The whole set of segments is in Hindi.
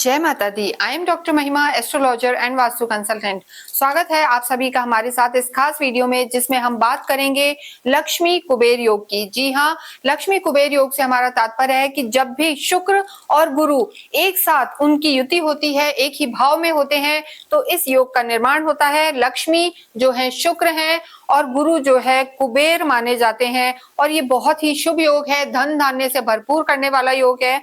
जय माता दी। आई एम डॉक्टर महिमा, एस्ट्रोलॉजर एंड वास्तु कंसल्टेंट। स्वागत है आप सभी का हमारे साथ इस खास वीडियो में, जिसमें हम बात करेंगे लक्ष्मी कुबेर योग की। जी हाँ, लक्ष्मी कुबेर योग से हमारा तात्पर्य है कि जब भी शुक्र और गुरु एक साथ उनकी युति होती है, एक ही भाव में होते हैं, तो इस योग का निर्माण होता है। लक्ष्मी जो है शुक्र है और गुरु जो है कुबेर माने जाते हैं, और ये बहुत ही शुभ योग है, धन धान्य से भरपूर करने वाला योग है।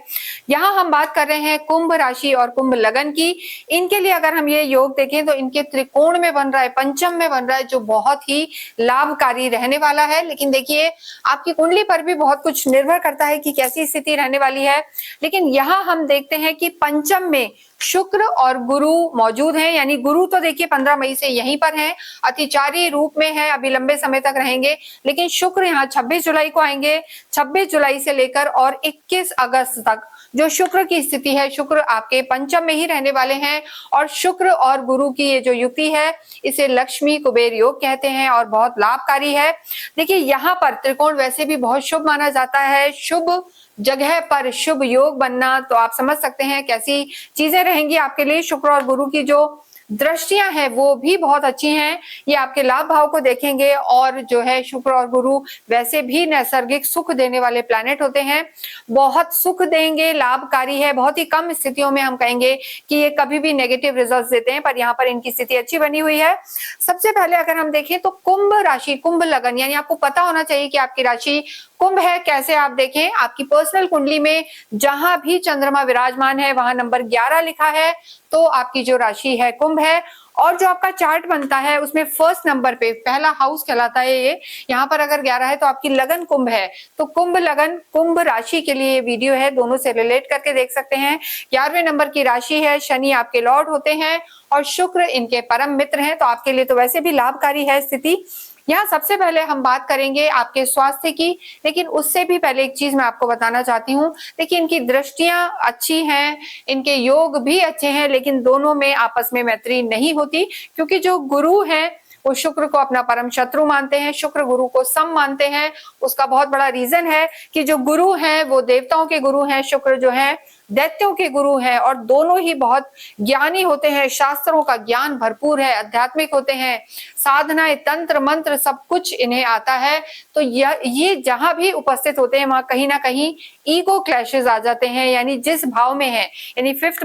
यहाँ हम बात कर रहे हैं कुंभ राशि और कुंभ लगन की। इनके लिए अगर हम ये योग देखें तो इनके त्रिकोण में बन रहा है, पंचम में बन रहा है, जो बहुत ही लाभकारी रहने वाला है। लेकिन देखिए, आपकी कुंडली पर भी बहुत कुछ निर्भर करता है कि कैसी स्थिति रहने वाली है। लेकिन यहाँ हम देखते हैं कि पंचम में शुक्र और गुरु मौजूद हैं, यानी गुरु तो देखिए 15 मई से यहीं पर हैं, अतिचारी रूप में है, अभी लंबे समय तक रहेंगे। लेकिन शुक्र यहाँ 26 जुलाई को आएंगे। 26 जुलाई से लेकर और 21 अगस्त तक जो शुक्र की स्थिति है, शुक्र आपके पंचम में ही रहने वाले हैं। और शुक्र और गुरु की ये जो युति है, इसे लक्ष्मी कुबेर योग कहते हैं और बहुत लाभकारी है। देखिए, यहाँ पर त्रिकोण वैसे भी बहुत शुभ माना जाता है। शुभ जगह पर शुभ योग बनना, तो आप समझ सकते हैं कैसी चीजें रहेंगी आपके लिए। शुक्र और गुरु की जो दृष्टियां हैं वो भी बहुत अच्छी हैं, ये आपके लाभ भाव को देखेंगे। और जो है शुक्र और गुरु वैसे भी नैसर्गिक सुख देने वाले प्लैनेट होते हैं, बहुत सुख देंगे, लाभकारी है। बहुत ही कम स्थितियों में हम कहेंगे कि ये कभी भी नेगेटिव रिजल्ट्स देते हैं, पर यहाँ पर इनकी स्थिति अच्छी बनी हुई है। सबसे पहले अगर हम देखें तो कुंभ राशि, कुंभ लगन, यानी आपको पता होना चाहिए कि आपकी राशि कुंभ है। कैसे आप देखें, आपकी पर्सनल कुंडली में जहां भी चंद्रमा विराजमान है वहां नंबर 11 लिखा है, तो आपकी जो राशि है कुंभ है। और जो आपका चार्ट बनता है उसमें फर्स्ट नंबर पे पहला हाउस कहलाता है ये, यहाँ पर अगर 11 है तो आपकी लगन कुंभ है। तो कुंभ लगन कुंभ राशि के लिए ये वीडियो है, दोनों से रिलेट करके देख सकते हैं। 11वें नंबर की राशि है, शनि आपके लॉर्ड होते हैं और शुक्र इनके परम मित्र हैं, तो आपके लिए तो वैसे भी लाभकारी है स्थिति। यहाँ सबसे पहले हम बात करेंगे आपके स्वास्थ्य की, लेकिन उससे भी पहले एक चीज मैं आपको बताना चाहती हूँ। देखिए, इनकी दृष्टियां अच्छी हैं, इनके योग भी अच्छे हैं, लेकिन दोनों में आपस में मैत्री नहीं होती, क्योंकि जो गुरु है वो शुक्र को अपना परम शत्रु मानते हैं, शुक्र गुरु को सम मानते हैं। उसका बहुत बड़ा रीजन है कि जो गुरु हैं वो देवताओं के गुरु हैं, शुक्र जो है दैत्यों के गुरु हैं, और दोनों ही बहुत ज्ञानी होते हैं, शास्त्रों का ज्ञान भरपूर है, आध्यात्मिक होते हैं, साधनाएं तंत्र मंत्र सब कुछ इन्हें आता है। तो ये जहां भी उपस्थित होते हैं वहां कहीं ना कहीं ईगो क्लैशेस आ जाते हैं। यानी जिस भाव में है, यानी फिफ्थ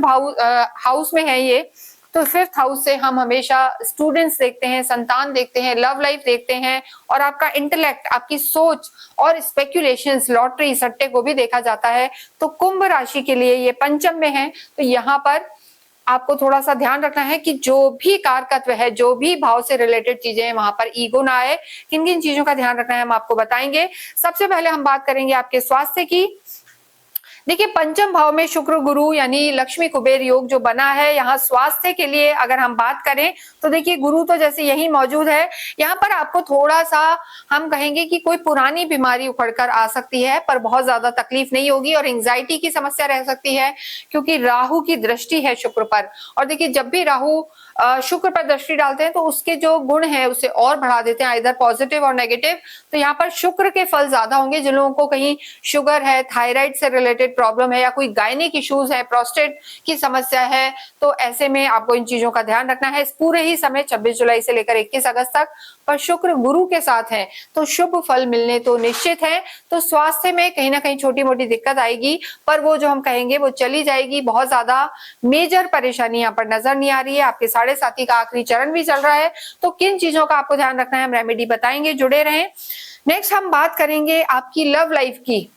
हाउस में है ये, तो फिफ्थ हाउस से हम हमेशा स्टूडेंट्स देखते हैं, संतान देखते हैं, लव लाइफ देखते हैं, और आपका इंटेलेक्ट, आपकी सोच और स्पेक्यूलेशंस, लॉटरी सट्टे को भी देखा जाता है। तो कुंभ राशि के लिए ये पंचम में है, तो यहाँ पर आपको थोड़ा सा ध्यान रखना है कि जो भी कारकत्व है, जो भी भाव से रिलेटेड चीजें हैं, वहां पर ईगो ना आए। किन किन चीजों का ध्यान रखना है हम आपको बताएंगे। सबसे पहले हम बात करेंगे आपके स्वास्थ्य की। देखिए, पंचम भाव में शुक्र गुरु यानी लक्ष्मी कुबेर योग जो बना है, यहाँ स्वास्थ्य के लिए अगर हम बात करें तो देखिए, गुरु तो जैसे यही मौजूद है, यहाँ पर आपको थोड़ा सा हम कहेंगे कि कोई पुरानी बीमारी उखड़कर आ सकती है, पर बहुत ज्यादा तकलीफ नहीं होगी। और एंजाइटी की समस्या रह सकती है, क्योंकि राहु की दृष्टि है शुक्र पर। और देखिए, जब भी राहु शुक्र पर दृष्टि डालते हैं तो उसके जो गुण है उसे और बढ़ा देते हैं, इधर पॉजिटिव और नेगेटिव। तो यहाँ पर शुक्र के फल ज्यादा होंगे। जिन लोगों को कहीं शुगर है, थायराइड से रिलेटेड प्रॉब्लम है, या कोई गायनिक इश्यूज है, प्रोस्टेट की समस्या है, तो ऐसे में आपको इन चीजों का ध्यान रखना है इस पूरे ही समय 26 जुलाई से लेकर 21 अगस्त तक। पर शुक्र गुरु के साथ है तो शुभ फल मिलने तो निश्चित है। तो स्वास्थ्य में कहीं ना कहीं छोटी मोटी दिक्कत आएगी, पर वो जो हम कहेंगे वो चली जाएगी। बहुत ज्यादा मेजर परेशानी यहाँ पर नजर नहीं आ रही है। आपके 7.5 का आखिरी चरण भी चल रहा है, तो किन चीजों का आपको ध्यान रखना है हम रेमेडी बताएंगे, जुड़े रहें। नेक्स्ट हम बात करेंगे आपकी लव लाइफ की।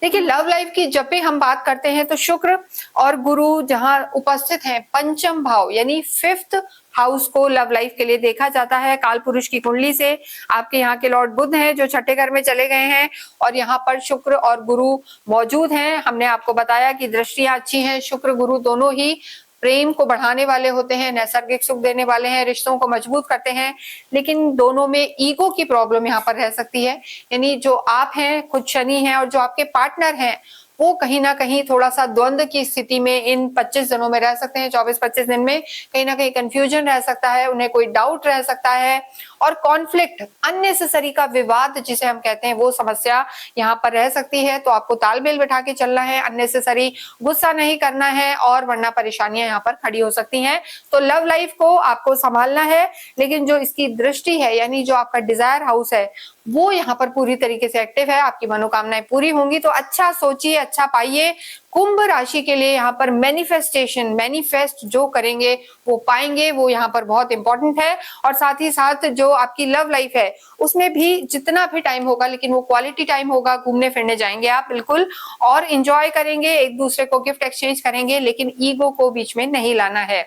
देखिए, लव लाइफ की जब भी हम बात करते हैं तो शुक्र और गुरु जहां उपस्थित हैं, पंचम भाव यानी फिफ्थ हाउस को लव लाइफ के लिए देखा जाता है। काल पुरुष की कुंडली से आपके यहाँ के लॉर्ड बुध हैं जो छठे घर में चले गए हैं, और यहाँ पर शुक्र और गुरु मौजूद हैं। हमने आपको बताया कि दृष्टियां अच्छी हैं। शुक्र गुरु दोनों ही प्रेम को बढ़ाने वाले होते हैं, नैसर्गिक सुख देने वाले हैं, रिश्तों को मजबूत करते हैं। लेकिन दोनों में ईगो की प्रॉब्लम यहाँ पर रह सकती है। यानी जो आप हैं, खुद शनि हैं, और जो आपके पार्टनर हैं वो कहीं ना कहीं थोड़ा सा द्वंद्व की स्थिति में इन 25 दिनों में रह सकते हैं। 24-25 दिन में कहीं ना कहीं कंफ्यूजन रह सकता है, उन्हें कोई डाउट रह सकता है, और कॉन्फ्लिक्ट, अननेसेसरी का विवाद जिसे हम कहते हैं, वो समस्या यहाँ पर रह सकती है। तो आपको तालमेल बिठा के चलना है, अननेसेसरी गुस्सा नहीं करना है, और वरना परेशानियां यहाँ पर खड़ी हो सकती हैं। तो लव लाइफ को आपको संभालना है, लेकिन जो इसकी दृष्टि है, यानी जो आपका डिजायर हाउस है, वो यहाँ पर पूरी तरीके से एक्टिव है। आपकी मनोकामनाएं पूरी होंगी। तो अच्छा सोचिए, अच्छा पाइए। कुंभ राशि के लिए यहाँ पर मैनिफेस्टेशन, मैनिफेस्ट जो करेंगे वो पाएंगे, वो यहाँ पर बहुत इंपॉर्टेंट है। और साथ ही साथ जो आपकी लव लाइफ है उसमें भी जितना भी टाइम होगा, लेकिन वो क्वालिटी टाइम होगा। घूमने फिरने जाएंगे आप बिल्कुल, और इंजॉय करेंगे, एक दूसरे को गिफ्ट एक्सचेंज करेंगे, लेकिन ईगो को बीच में नहीं लाना है।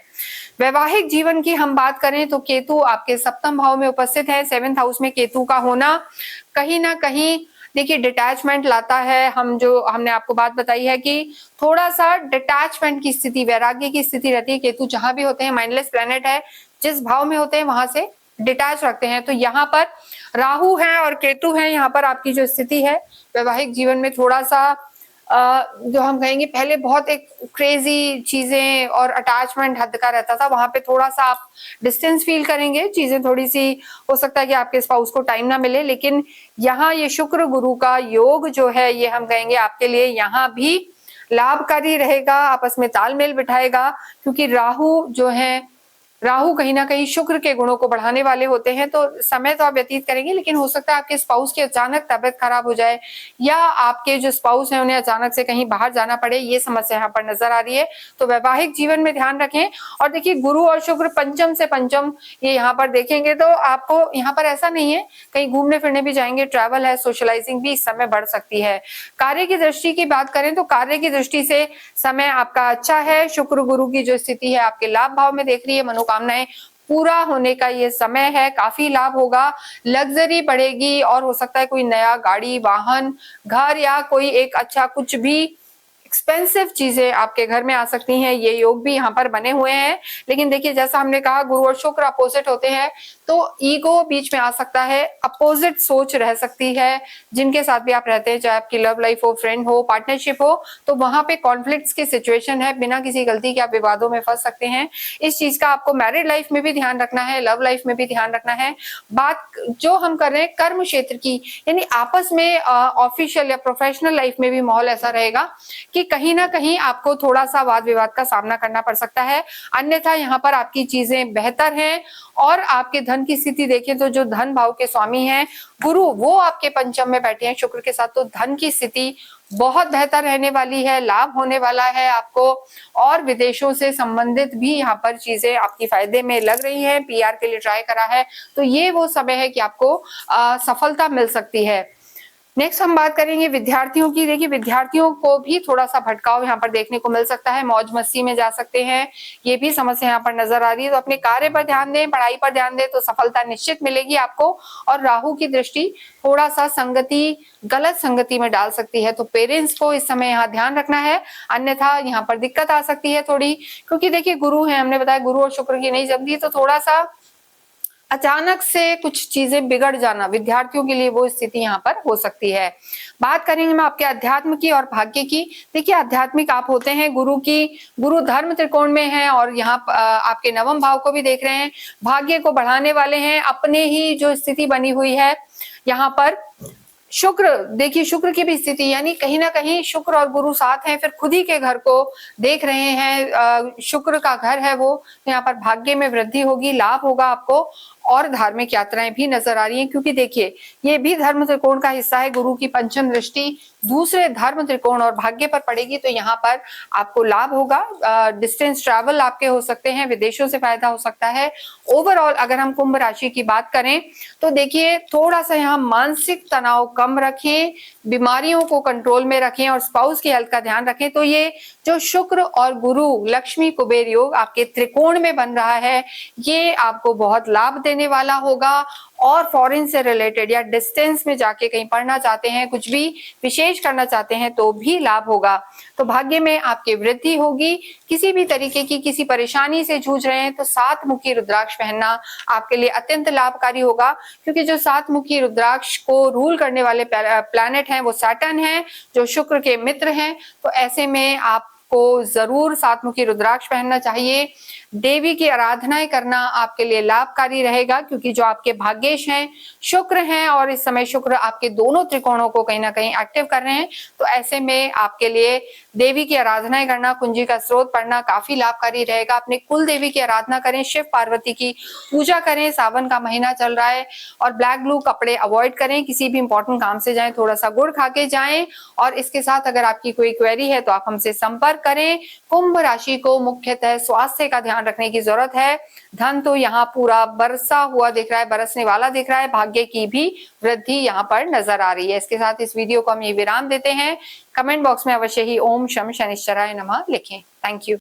वैवाहिक जीवन की हम बात करें तो केतु आपके सप्तम भाव में उपस्थित है। 7th हाउस में केतु का होना कहीं ना कहीं देखिए डिटैचमेंट लाता है। हमने आपको बात बताई है कि थोड़ा सा डिटैचमेंट की स्थिति, वैराग्य की स्थिति रहती है। केतु जहां भी होते हैं, माइंडलेस प्लेनेट है, जिस भाव में होते हैं वहां से डिटैच रखते हैं। तो यहाँ पर राहु है और केतु है। यहाँ पर आपकी जो स्थिति है वैवाहिक जीवन में थोड़ा सा जो हम कहेंगे, पहले बहुत एक क्रेजी चीजें और अटैचमेंट हद का रहता था, वहां पे थोड़ा सा आप डिस्टेंस फील करेंगे। चीजें थोड़ी सी, हो सकता है कि आपके स्पाउस को टाइम ना मिले, लेकिन यहाँ ये शुक्र गुरु का योग जो है, ये हम कहेंगे आपके लिए यहाँ भी लाभकारी रहेगा, आपस में तालमेल बिठाएगा। क्योंकि राहु कहीं ना कहीं शुक्र के गुणों को बढ़ाने वाले होते हैं। तो समय तो आप व्यतीत करेंगे, लेकिन हो सकता है आपके स्पाउस की अचानक तबियत खराब हो जाए, या आपके जो स्पाउस हैं उन्हें अचानक से कहीं बाहर जाना पड़े, ये समस्या यहाँ पर नजर आ रही है। तो वैवाहिक जीवन में ध्यान रखें। और देखिए गुरु और शुक्र पंचम से पंचम, ये यहाँ पर देखेंगे तो आपको यहाँ पर ऐसा नहीं है, कहीं घूमने फिरने भी जाएंगे, ट्रैवल है, सोशलाइजिंग भी इस समय बढ़ सकती है। कार्य की दृष्टि की बात करें तो कार्य की दृष्टि से समय आपका अच्छा है। शुक्र गुरु की जो स्थिति है आपके लाभ भाव में देख रही है, कामनाएं पूरा होने का ये समय है, काफी लाभ होगा, लग्जरी बढ़ेगी, और हो सकता है कोई नया गाड़ी, वाहन, घर, या कोई एक अच्छा कुछ भी एक्सपेंसिव चीजें आपके घर में आ सकती हैं। ये योग भी यहाँ पर बने हुए हैं। लेकिन देखिए जैसा हमने कहा, गुरु और शुक्र अपोजिट होते हैं, तो ईगो बीच में आ सकता है, अपोजिट सोच रह सकती है। जिनके साथ भी आप रहते हैं, चाहे आपकी लव लाइफ हो, फ्रेंड हो, पार्टनरशिप हो, तो वहां पे कॉन्फ्लिक्ट्स की सिचुएशन है, बिना किसी गलती के आप विवादों में फंस सकते हैं। इस चीज का आपको मैरिड लाइफ में भी ध्यान रखना है, लव लाइफ में भी ध्यान रखना है। बात जो हम कर रहे हैं कर्म क्षेत्र की, यानी आपस में ऑफिशियल या प्रोफेशनल लाइफ में भी माहौल ऐसा रहेगा कि कहीं ना कहीं आपको थोड़ा सा वाद विवाद का सामना करना पड़ सकता है। अन्यथा यहाँ पर आपकी चीजें बेहतर हैं। और आपके धन की स्थिति देखें तो जो धन भाव के स्वामी हैं गुरु, वो आपके पंचम में बैठे हैं शुक्र के साथ, तो धन की स्थिति बहुत बेहतर रहने वाली है, लाभ होने वाला है आपको। और विदेशों से संबंधित भी यहाँ पर चीजें आपकी फायदे में लग रही हैं। पीआर के लिए ट्राई करा है तो ये वो समय है कि आपको सफलता मिल सकती है। नेक्स्ट हम बात करेंगे विद्यार्थियों की। देखिए विद्यार्थियों को भी थोड़ा सा भटकाव यहाँ पर देखने को मिल सकता है, मौज मस्ती में जा सकते हैं, ये भी समस्या यहाँ पर नजर आ रही है। तो अपने कार्य पर ध्यान दें, पढ़ाई पर ध्यान दें, तो सफलता निश्चित मिलेगी आपको। और राहु की दृष्टि थोड़ा सा संगति, गलत संगति में डाल सकती है, तो पेरेंट्स को इस समय यहाँ ध्यान रखना है, अन्यथा यहाँ पर दिक्कत आ सकती है थोड़ी। क्योंकि देखिए गुरु है, हमने बताया गुरु और शुक्र की नहीं जमती, तो थोड़ा सा अचानक से कुछ चीजें बिगड़ जाना विद्यार्थियों के लिए, वो स्थिति यहाँ पर हो सकती है। बात करेंगे हम आपके अध्यात्म की और भाग्य की। देखिए आध्यात्मिक आप होते हैं, गुरु धर्म त्रिकोण में है, और यहाँ आपके नवम भाव को भी देख रहे हैं, भाग्य को बढ़ाने वाले हैं। अपने ही जो स्थिति बनी हुई है यहाँ पर शुक्र, देखिए शुक्र की भी स्थिति, यानी कहीं ना कहीं शुक्र और गुरु साथ हैं, फिर खुद ही के घर को देख रहे हैं, शुक्र का घर है वो, तो यहाँ पर भाग्य में वृद्धि होगी, लाभ होगा आपको। और धार्मिक यात्राएं भी नजर आ रही हैं, क्योंकि देखिए ये भी धर्म त्रिकोण का हिस्सा है। गुरु की पंचम दृष्टि दूसरे धर्म त्रिकोण और भाग्य पर पड़ेगी, तो यहाँ पर आपको लाभ होगा। डिस्टेंस ट्रैवल आपके हो सकते हैं, विदेशों से फायदा हो सकता है। ओवरऑल अगर हम कुंभ राशि की बात करें तो देखिए थोड़ा सा यहाँ मानसिक तनाव कम रखें, बीमारियों को कंट्रोल में रखें, और स्पाउस की हेल्थ का ध्यान रखें। तो ये जो शुक्र और गुरु लक्ष्मी कुबेर योग आपके त्रिकोण में बन रहा है, ये आपको बहुत लाभ देने वाला होगा। और फॉरेन से रिलेटेड या डिस्टेंस में जाके कहीं पढ़ना चाहते हैं, कुछ भी विशेष करना चाहते हैं, तो भी लाभ होगा। तो भाग्य में आपकी वृद्धि होगी। किसी भी तरीके की किसी परेशानी से जूझ रहे हैं तो 7 मुखी रुद्राक्ष पहनना आपके लिए अत्यंत लाभकारी होगा, क्योंकि जो 7 मुखी रुद्राक्ष को रूल करने वाले प्लैनेट हैं वो सैटर्न है, जो शुक्र के मित्र हैं। तो ऐसे में आप आपको जरूर सातमुखी रुद्राक्ष पहनना चाहिए। देवी की आराधनाएं करना आपके लिए लाभकारी रहेगा, क्योंकि जो आपके भाग्येश हैं शुक्र हैं और इस समय शुक्र आपके दोनों त्रिकोणों को कहीं ना कहीं एक्टिव कर रहे हैं। तो ऐसे में आपके लिए देवी की आराधनाएं करना, कुंजी का स्रोत पढ़ना काफी लाभकारी रहेगा। अपने कुल देवी की आराधना करें, शिव पार्वती की पूजा करें। सावन का महीना चल रहा है और ब्लैक ब्लू कपड़े अवॉइड करें। किसी भी इंपॉर्टेंट काम से जाएं, थोड़ा सा गुड़ खा के जाएं। और इसके साथ अगर आपकी कोई क्वेरी है तो आप हमसे संपर्क करें। कुंभ राशि को मुख्यतः स्वास्थ्य का ध्यान रखने की जरूरत है। धन तो यहाँ पूरा बरसा हुआ दिख रहा है, बरसने वाला दिख रहा है। भाग्य की भी वृद्धि यहाँ पर नजर आ रही है। इसके साथ इस वीडियो को हम ये विराम देते हैं। कमेंट बॉक्स में अवश्य ही ओम शम शनिश्चराय नमः लिखें। Thank you.